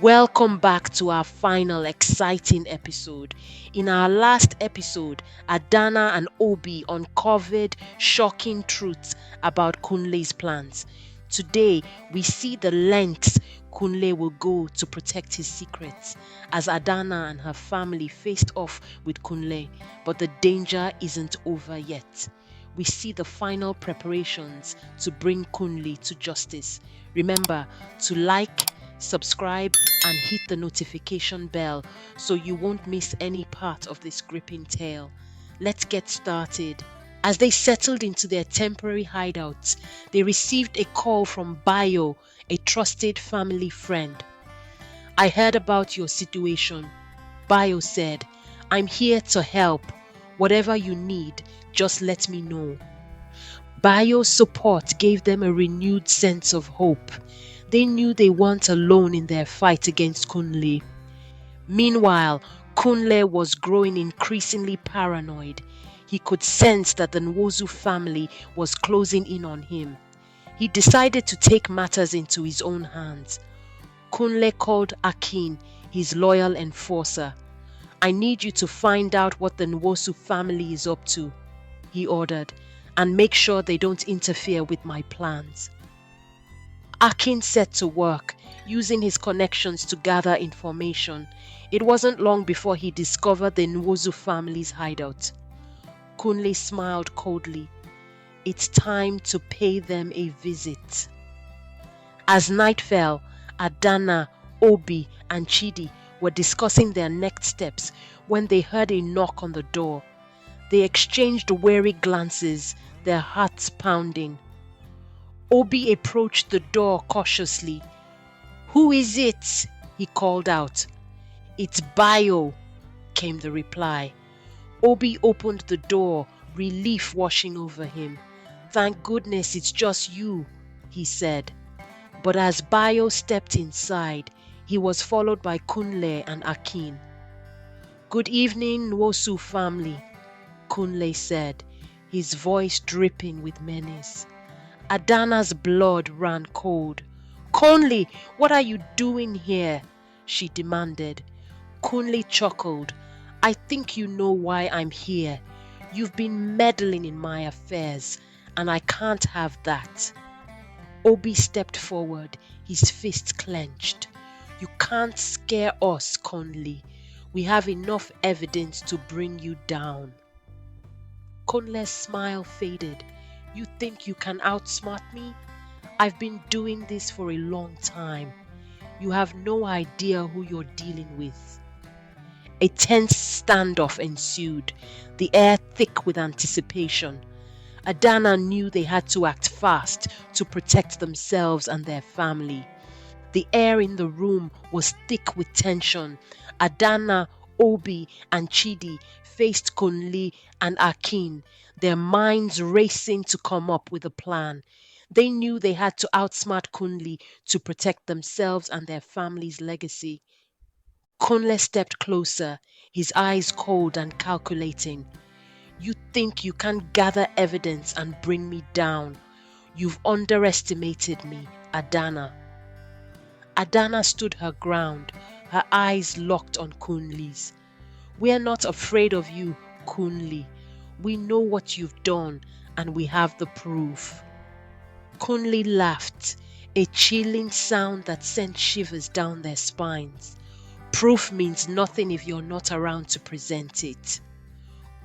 Welcome back to our final exciting episode. In our last episode, Adana and Obi uncovered shocking truths about Kunle's plans. Today, we see the lengths Kunle will go to protect his secrets as Adana and her family faced off with Kunle, but the danger isn't over yet. We see the final preparations to bring Kunle to justice. Remember to like, subscribe, and hit the notification bell so you won't miss any part of this gripping tale. Let's get started. As they settled into their temporary hideouts, they received a call from Bayo, a trusted family friend. "I heard about your situation," Bayo said. "I'm here to help. Whatever you need, just let me know." Bayo's support gave them a renewed sense of hope. They knew they weren't alone in their fight against Kunle. Meanwhile, Kunle was growing increasingly paranoid. He could sense that the Nwozu family was closing in on him. He decided to take matters into his own hands. Kunle called Akin, his loyal enforcer. "I need you to find out what the Nwosu family is up to," he ordered, "and make sure they don't interfere with my plans." Akin set to work, using his connections to gather information. It wasn't long before he discovered the Nwozu family's hideout. Kunle smiled coldly. It's time to pay them a visit. As night fell, Adana, Obi, and Chidi were discussing their next steps when they heard a knock on the door. They exchanged wary glances, their hearts pounding. Obi approached the door cautiously. "Who is it?" he called out. "It's Bayo," came the reply. Obi opened the door, relief washing over him. "Thank goodness it's just you," he said. But as Bayo stepped inside, he was followed by Kunle and Akin. "Good evening, Nwosu family," Kunle said, his voice dripping with menace. Adana's blood ran cold. "Kunle, what are you doing here?" she demanded. Kunle chuckled. "I think you know why I'm here. You've been meddling in my affairs, and I can't have that." Obi stepped forward, his fist clenched. "You can't scare us, Kunle. We have enough evidence to bring you down." Kunle's smile faded. "You think you can outsmart me? I've been doing this for a long time. You have no idea who you're dealing with." A tense standoff ensued, the air thick with anticipation. Adana knew they had to act fast to protect themselves and their family. The air in the room was thick with tension. Adana, Obi, and Chidi faced Kunle and Akin, their minds racing to come up with a plan. They knew they had to outsmart Kunle to protect themselves and their family's legacy. Kunle stepped closer, his eyes cold and calculating. "You think you can gather evidence and bring me down? You've underestimated me, Adana." Adana stood her ground, her eyes locked on Kunle's. "We're not afraid of you, Kunle. We know what you've done, and we have the proof." Kunle laughed, a chilling sound that sent shivers down their spines. "Proof means nothing if you're not around to present it."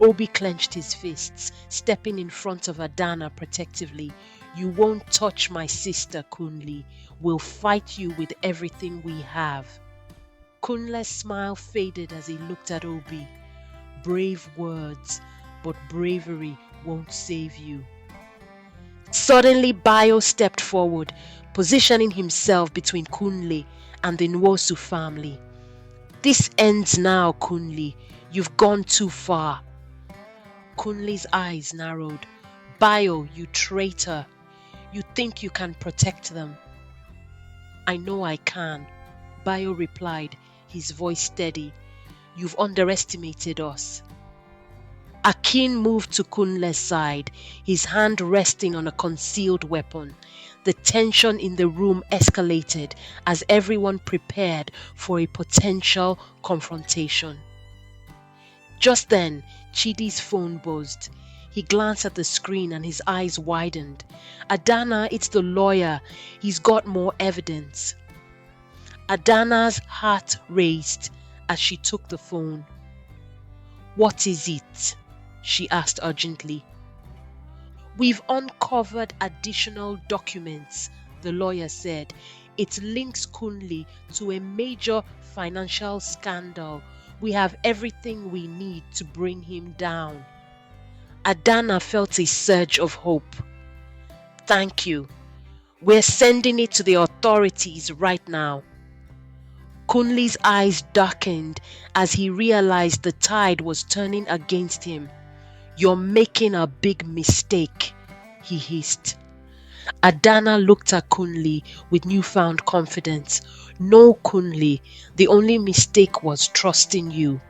Obi clenched his fists, stepping in front of Adana protectively. "You won't touch my sister, Kunle. We'll fight you with everything we have." Kunle's smile faded as he looked at Obi. "Brave words, but bravery won't save you." Suddenly, Bayo stepped forward, positioning himself between Kunle and the Nwosu family. "This ends now, Kunle. You've gone too far." Kunle's eyes narrowed. "Bayo, you traitor. You think you can protect them?" "I know I can," Bayo replied, his voice steady. "You've underestimated us." Akin moved to Kunle's side, his hand resting on a concealed weapon. The tension in the room escalated as everyone prepared for a potential confrontation. Just then, Chidi's phone buzzed. He glanced at the screen and his eyes widened. Adana, it's the lawyer. He's got more evidence. Adana's heart raced as she took the phone. What is it? She asked urgently. We've uncovered additional documents, the lawyer said. It links Kunle to a major financial scandal. We have everything we need to bring him down. Adana felt a surge of hope. Thank you. We're sending it to the authorities right now. Kunle's eyes darkened as he realized the tide was turning against him. You're making a big mistake, he hissed. Adana looked at Kunle with newfound confidence. No, Kunle, the only mistake was trusting you.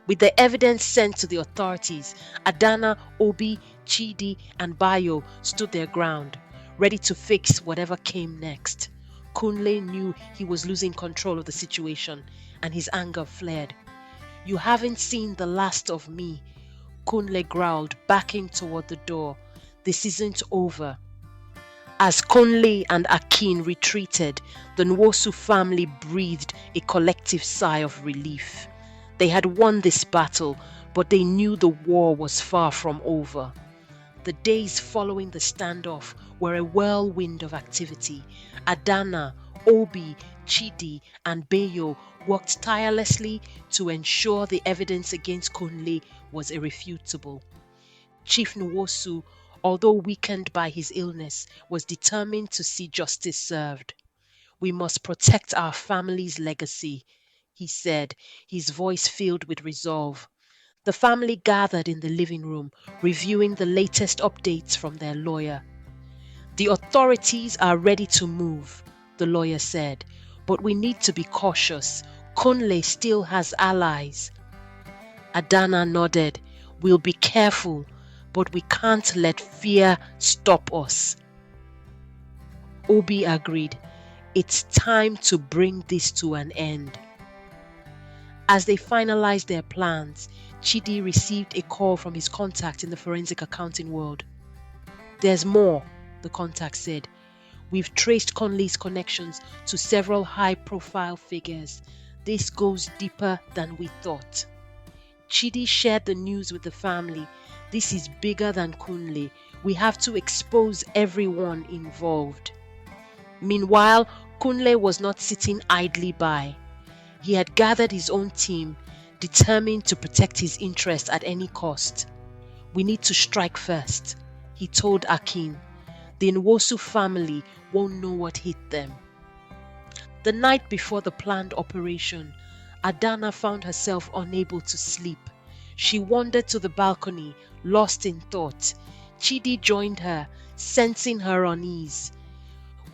With the evidence sent to the authorities, Adana, Obi, Chidi, and Bayo stood their ground, ready to fix whatever came next. Kunle knew he was losing control of the situation, and his anger flared. You haven't seen the last of me, Kunle growled, backing toward the door. This isn't over. As Kunle and Akin retreated, the Nwosu family breathed a collective sigh of relief. They had won this battle, but they knew the war was far from over. The days following the standoff were a whirlwind of activity. Adana, Obi, Chidi, and Bayo worked tirelessly to ensure the evidence against Kunle was irrefutable. Chief Nwosu, although weakened by his illness, was determined to see justice served. We must protect our family's legacy, he said, his voice filled with resolve. The family gathered in the living room, reviewing the latest updates from their lawyer. The authorities are ready to move, the lawyer said, but we need to be cautious. Kunle still has allies. Adana nodded. We'll be careful, but we can't let fear stop us. Obi agreed. It's time to bring this to an end. As they finalized their plans, Chidi received a call from his contact in the forensic accounting world. There's more, the contact said. We've traced Conley's connections to several high-profile figures. This goes deeper than we thought. Chidi shared the news with the family. This is bigger than Kunle. We have to expose everyone involved. Meanwhile, Kunle was not sitting idly by. He had gathered his own team, determined to protect his interests at any cost. We need to strike first, he told Akin. The Nwosu family won't know what hit them. The night before the planned operation, Adana found herself unable to sleep. She wandered to the balcony, lost in thought. Chidi joined her, sensing her unease.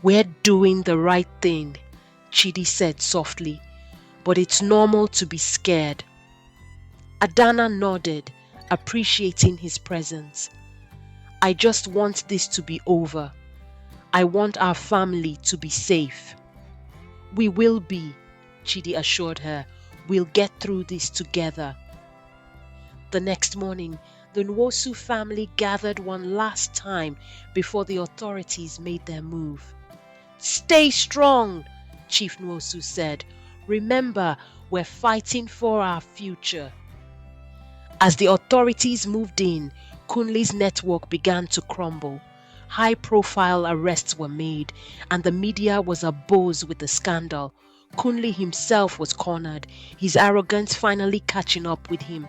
We're doing the right thing, Chidi said softly, but it's normal to be scared. Adana nodded, appreciating his presence. I just want this to be over. I want our family to be safe. We will be, Chidi assured her. We'll get through this together. The next morning, the Nwosu family gathered one last time before the authorities made their move. Stay strong, Chief Nwosu said. Remember, we're fighting for our future. As the authorities moved in, Kunle's network began to crumble. High-profile arrests were made, and the media was abuzz with the scandal. Kunle himself was cornered, his arrogance finally catching up with him.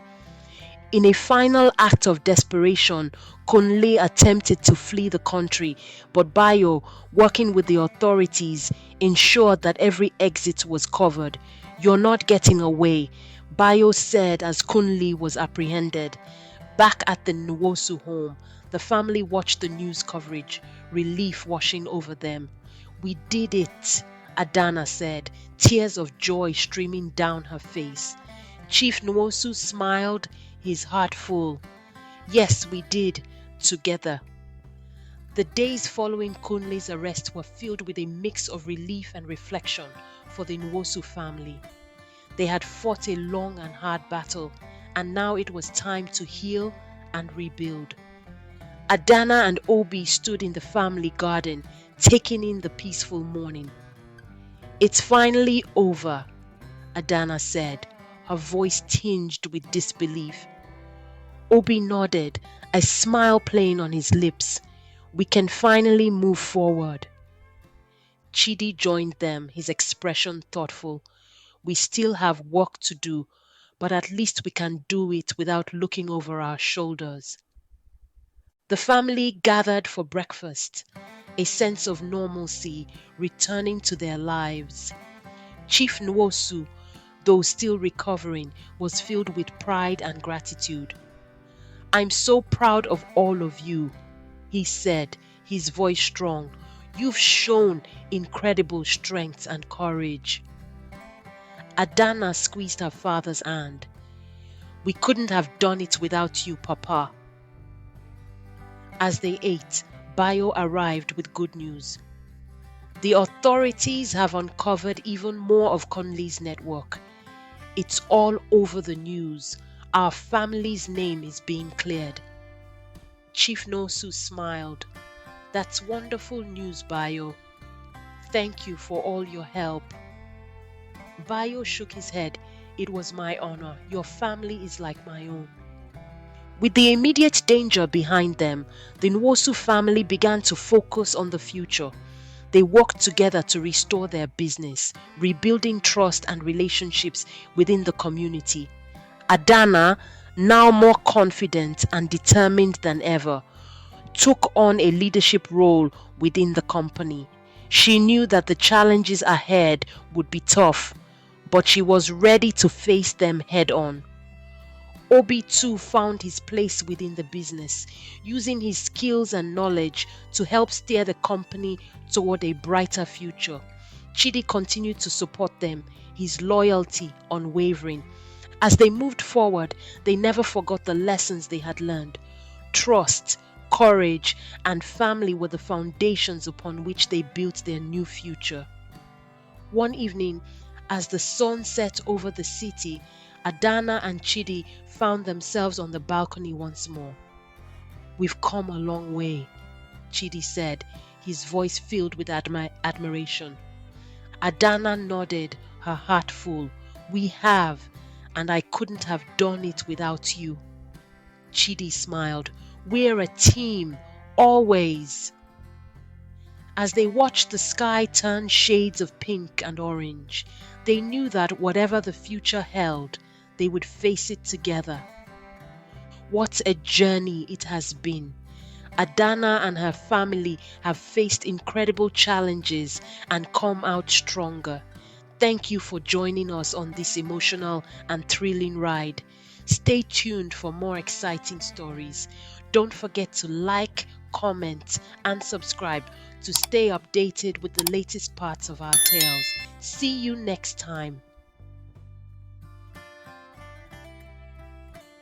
In a final act of desperation, Kunle attempted to flee the country, but Bayo, working with the authorities, ensured that every exit was covered. You're not getting away, Bayo said as Kunle was apprehended. Back at the Nwosu home, the family watched the news coverage, relief washing over them. We did it, Adana said, tears of joy streaming down her face. Chief Nwosu smiled, his heart full. Yes, we did, together. The days following Kunle's arrest were filled with a mix of relief and reflection for the Nwosu family. They had fought a long and hard battle, and now it was time to heal and rebuild. Adana and Obi stood in the family garden, taking in the peaceful morning. "It's finally over," Adana said, her voice tinged with disbelief. Obi nodded, a smile playing on his lips. "We can finally move forward." Chidi joined them, his expression thoughtful. "We still have work to do, but at least we can do it without looking over our shoulders." The family gathered for breakfast, a sense of normalcy returning to their lives. Chief Nwosu, though still recovering, was filled with pride and gratitude. "I'm so proud of all of you," he said, his voice strong. "You've shown incredible strength and courage." Adana squeezed her father's hand. "We couldn't have done it without you, Papa." As they ate, Bayo arrived with good news. "The authorities have uncovered even more of Conley's network. It's all over the news. Our family's name is being cleared." Chief Nosu smiled. "That's wonderful news, Bayo. Thank you for all your help." Bayo shook his head. "It was my honor. Your family is like my own." With the immediate danger behind them, the Nwosu family began to focus on the future. They worked together to restore their business, rebuilding trust and relationships within the community. Adana, now more confident and determined than ever, took on a leadership role within the company. She knew that the challenges ahead would be tough, but she was ready to face them head on. Obi too found his place within the business, using his skills and knowledge to help steer the company toward a brighter future. Chidi continued to support them, his loyalty unwavering. As they moved forward, they never forgot the lessons they had learned. Trust, courage, and family were the foundations upon which they built their new future. One evening, as the sun set over the city, Adana and Chidi found themselves on the balcony once more. "We've come a long way," Chidi said, his voice filled with admiration. Adana nodded, her heart full. "We have, and I couldn't have done it without you." Chidi smiled. "We're a team, always." As they watched the sky turn shades of pink and orange, they knew that whatever the future held, they would face it together. What a journey it has been. Adana and her family have faced incredible challenges and come out stronger. Thank you for joining us on this emotional and thrilling ride. Stay tuned for more exciting stories. Don't forget to like, comment, and subscribe to stay updated with the latest parts of our tales. See you next time.